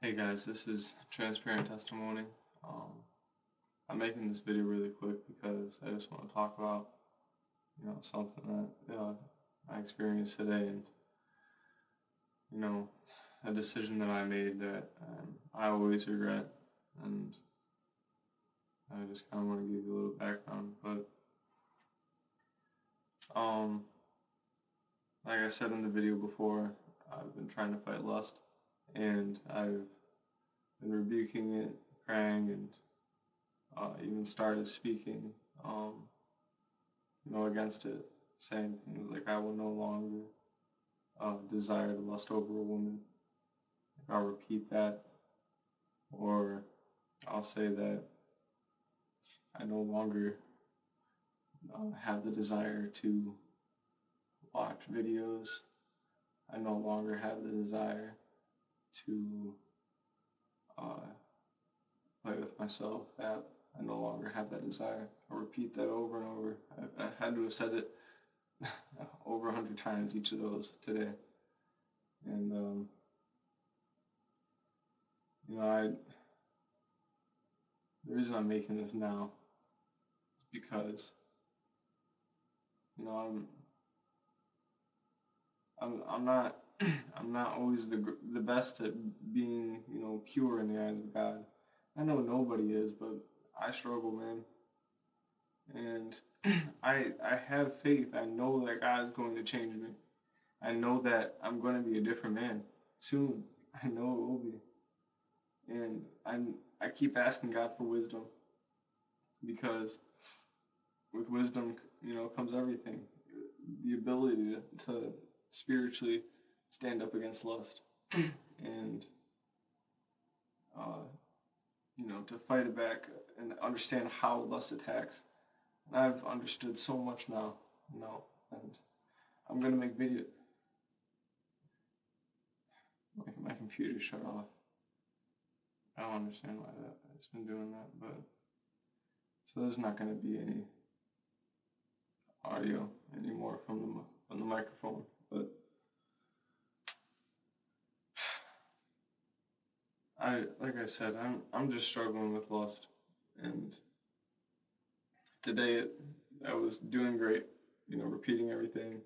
Hey guys, this is Transparent Testimony. I'm making this video really quick because I just want to talk about, something that I experienced today, and a decision that I made that I always regret, and I just kind of want to give you a little background. But like I said in the video before, I've been trying to fight lust, and I've been rebuking it, praying, and even started speaking, against it, saying things like, I will no longer desire to lust over a woman. I'll repeat that, or I'll say that I no longer have the desire to watch videos. I no longer have the desire to play with myself. That I no longer have that desire. I'll repeat that over and over. I had to have said it over 100 times each of those today. And the reason I'm making this now is because I'm not I'm not always the best at being pure in the eyes of God. I know nobody is, but I struggle, man. And I have faith. I know that God is going to change me. I know that I'm going to be a different man soon. I know it will be. And I keep asking God for wisdom, because with wisdom, comes everything. The ability to spiritually stand up against lust and to fight it back and understand how lust attacks. And I've understood so much now, and I'm gonna make video. My computer shut off. I don't understand why it's been doing that, but so there's not gonna be any audio anymore from the microphone, but like I said, I'm just struggling with lust, and today I was doing great, repeating everything,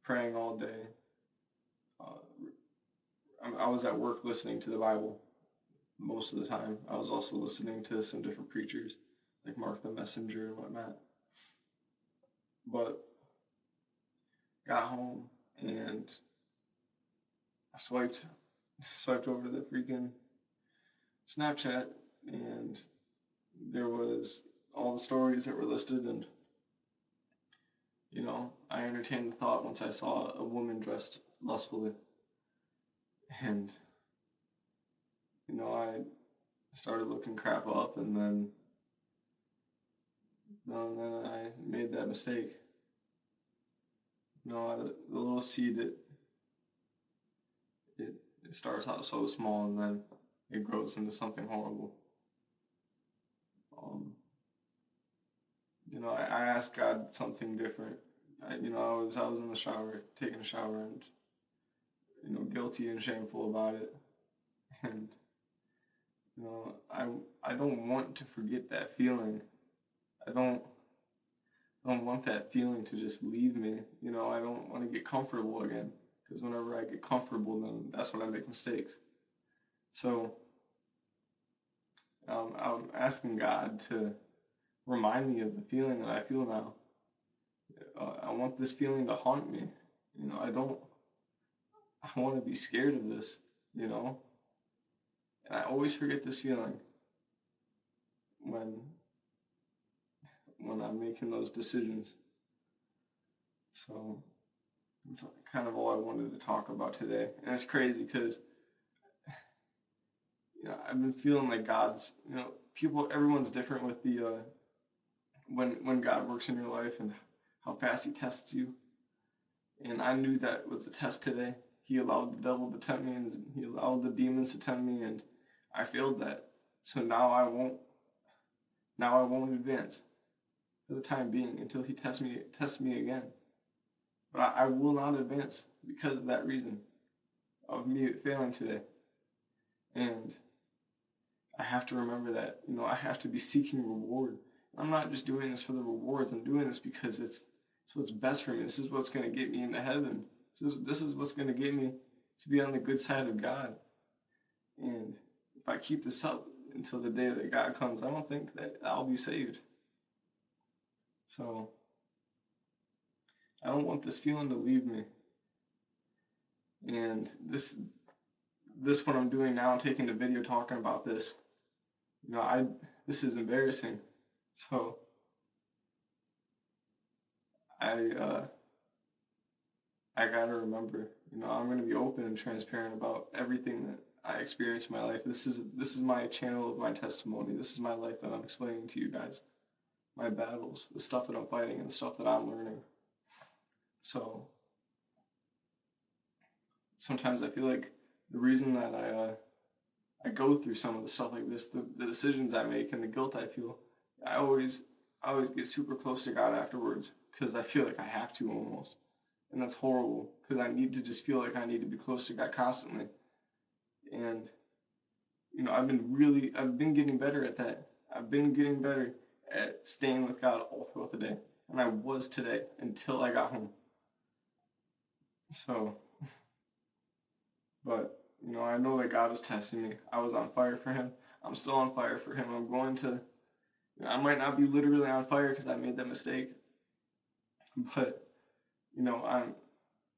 praying all day. I was at work listening to the Bible most of the time. I was also listening to some different preachers, like Mark the Messenger and whatnot. But got home and I swiped over the freaking Snapchat, and there was all the stories that were listed, and I entertained the thought once I saw a woman dressed lustfully, and I started looking crap up, and then I made that mistake. The little seed, it starts out so small, and then it grows into something horrible. I asked God something different. I was in the shower, taking a shower, and guilty and shameful about it. And I don't want to forget that feeling. I don't want that feeling to just leave me. I don't want to get comfortable again, because whenever I get comfortable, then that's when I make mistakes. So I'm asking God to remind me of the feeling that I feel now. I want this feeling to haunt me. I want to be scared of this, and I always forget this feeling when I'm making those decisions. So that's kind of all I wanted to talk about today. And it's crazy because I've been feeling like God's, everyone's different with the when God works in your life and how fast he tests you. And I knew that was a test today. He allowed the devil to tempt me, and he allowed the demons to tempt me, and I failed that. So now I won't advance for the time being until he tests me again. But I will not advance because of that reason, of me failing today. And I have to remember that, I have to be seeking reward. I'm not just doing this for the rewards. I'm doing this because it's what's best for me. This is what's going to get me into heaven. This is what's going to get me to be on the good side of God. And if I keep this up until the day that God comes, I don't think that I'll be saved. So I don't want this feeling to leave me. And this what I'm doing now, taking the video talking about this, this is embarrassing. So I gotta remember, I'm gonna be open and transparent about everything that I experience in my life. This is my channel of my testimony. This is my life that I'm explaining to you guys. My battles, the stuff that I'm fighting, and the stuff that I'm learning. So sometimes I feel like the reason that I go through some of the stuff like this, the decisions I make and the guilt I feel, I always get super close to God afterwards because I feel like I have to almost. And that's horrible because I need to just feel like I need to be close to God constantly. And, I've been getting better at that. I've been getting better at staying with God all throughout the day. And I was today until I got home. So, but, I know that God is testing me. I was on fire for Him. I'm still on fire for Him. I might not be literally on fire because I made that mistake. But,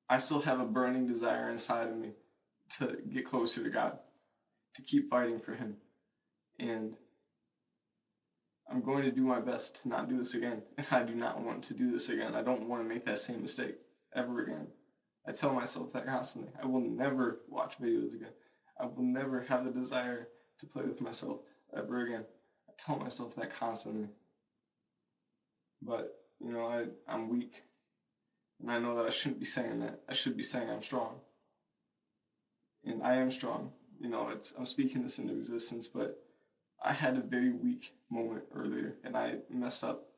I still have a burning desire inside of me to get closer to God, to keep fighting for Him. And I'm going to do my best to not do this again. And I do not want to do this again. I don't want to make that same mistake ever again. I tell myself that constantly. I will never watch videos again. I will never have the desire to play with myself ever again. I tell myself that constantly. But, I'm weak. And I know that I shouldn't be saying that. I should be saying I'm strong. And I am strong. I'm speaking this into existence, but I had a very weak moment earlier, and I messed up.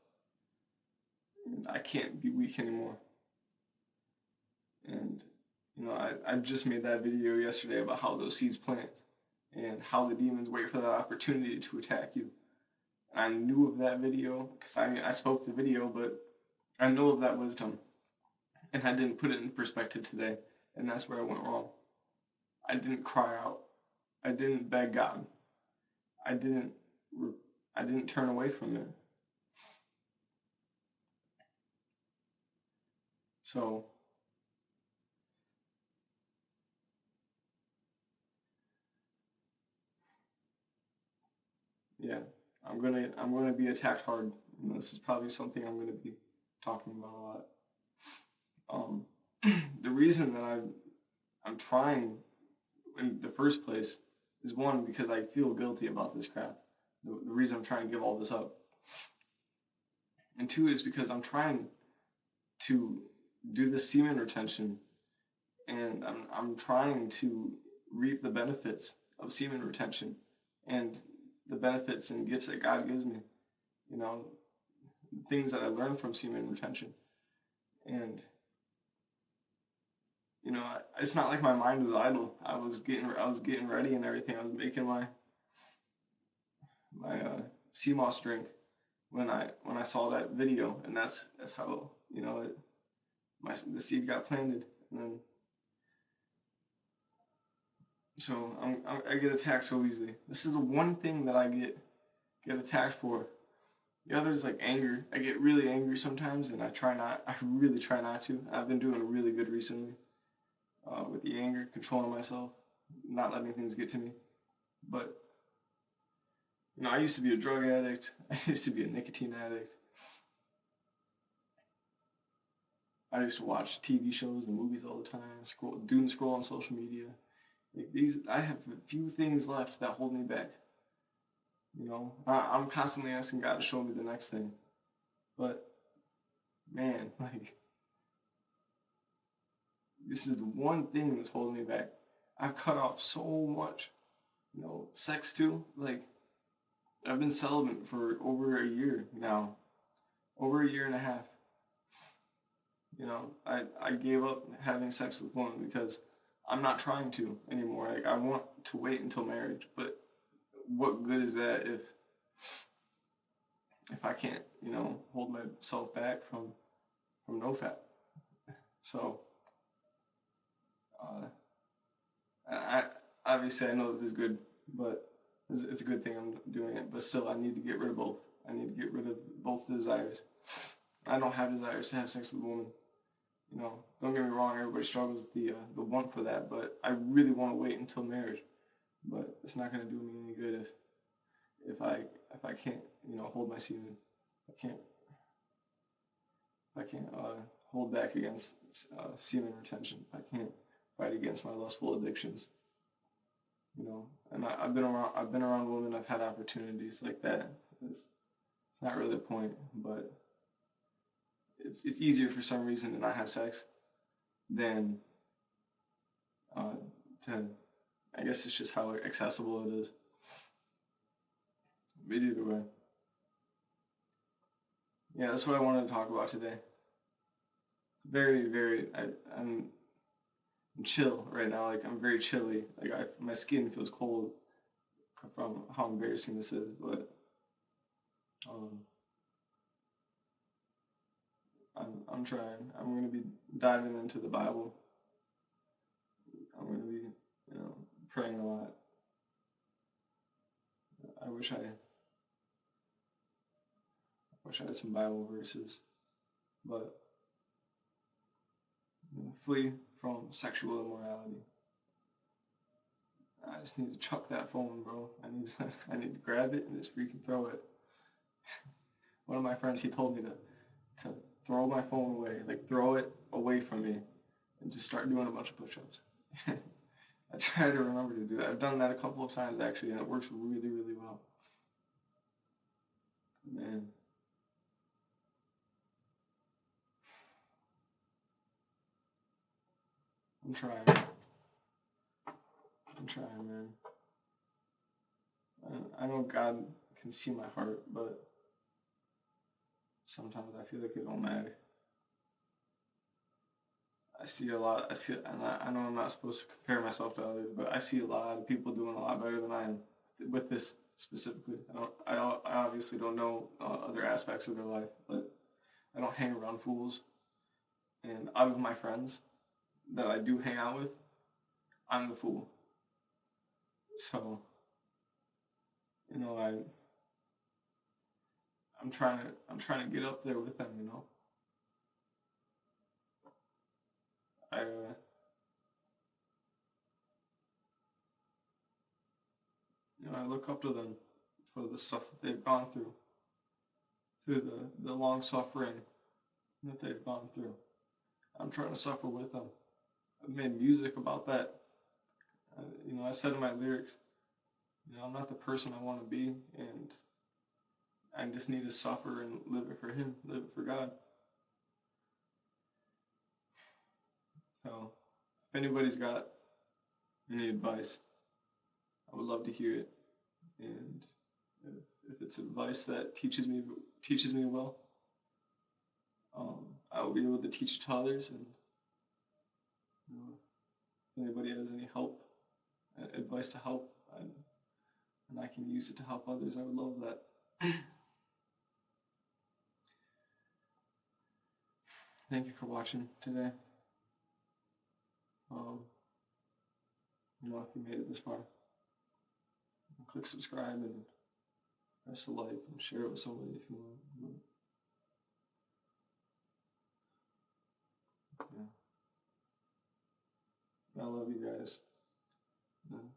And I can't be weak anymore. And, I just made that video yesterday about how those seeds plant and how the demons wait for that opportunity to attack you. And I knew of that video because I spoke the video, but I know of that wisdom. And I didn't put it in perspective today. And that's where I went wrong. I didn't cry out. I didn't beg God. I didn't turn away from it. So yeah, I'm gonna be attacked hard. And this is probably something I'm gonna be talking about a lot. The reason that I'm trying in the first place is one, because I feel guilty about this crap. The reason I'm trying to give all this up. And two is because I'm trying to do the semen retention, and I'm trying to reap the benefits of semen retention and the benefits and gifts that God gives me. Things that I learned from semen retention. And it's not like my mind was idle. I was getting ready and everything. I was making my sea moss drink when I saw that video, and that's how the seed got planted. And then so I get attacked so easily. This is the one thing that I get attacked for. The other is like anger. I get really angry sometimes, and I really try not to. I've been doing really good recently with the anger, controlling myself, not letting things get to me. But I used to be a drug addict. I used to be a nicotine addict. I used to watch TV shows and movies all the time, scroll on social media. I have a few things left that hold me back. I'm constantly asking God to show me the next thing. But, man, this is the one thing that's holding me back. I've cut off so much. Sex too. I've been celibate for over a year now. Over a year and a half. I gave up having sex with women because I'm not trying to anymore. I want to wait until marriage. But what good is that if I can't, hold myself back from no fap? So, uh, I obviously I know that this is good, but it's a good thing I'm doing it. But still, I need to get rid of both. I need to get rid of both desires. I don't have desires to have sex with a woman. Don't get me wrong. Everybody struggles with the want for that, but I really want to wait until marriage. But it's not going to do me any good if I can't hold my semen. I can't hold back against semen retention. I can't fight against my lustful addictions. And I've been around women. I've had opportunities like that. It's not really the point, but it's easier for some reason to not have sex than to. I guess it's just how accessible it is. But either way, yeah, that's what I wanted to talk about today. Very, very. I'm chill right now. Like, I'm very chilly. Like, my skin feels cold from how embarrassing this is. But I'm trying. I'm gonna be diving into the Bible. I'm gonna be praying a lot. I wish I had some Bible verses, but flee from sexual immorality. I just need to chuck that phone, bro. I need to grab it and just freaking throw it. One of my friends, he told me to throw my phone away, like throw it away from me, and just start doing a bunch of push-ups. I try to remember to do that. I've done that a couple of times actually, and it works really, really well. Man. I'm trying, man. I know God can see my heart, but sometimes I feel like it don't matter. I see a lot. And I know I'm not supposed to compare myself to others, but I see a lot of people doing a lot better than I am with this specifically. I obviously don't know other aspects of their life, but I don't hang around fools. And out of my friends that I do hang out with, I'm the fool. So, I'm trying to get up there with them. I look up to them for the stuff that they've gone through the long suffering that they've gone through. I'm trying to suffer with them. I've made music about that. I said in my lyrics, I'm not the person I want to be, and I just need to suffer and live it for Him, live it for God. So, if anybody's got any advice, I would love to hear it. And if it's advice that teaches me well, I will be able to teach it to others. And if anybody has any advice to help, and I can use it to help others, I would love that. Thank you for watching today. If you made it this far, click subscribe and press a like and share it with somebody if you want. Yeah. I love you guys. Yeah.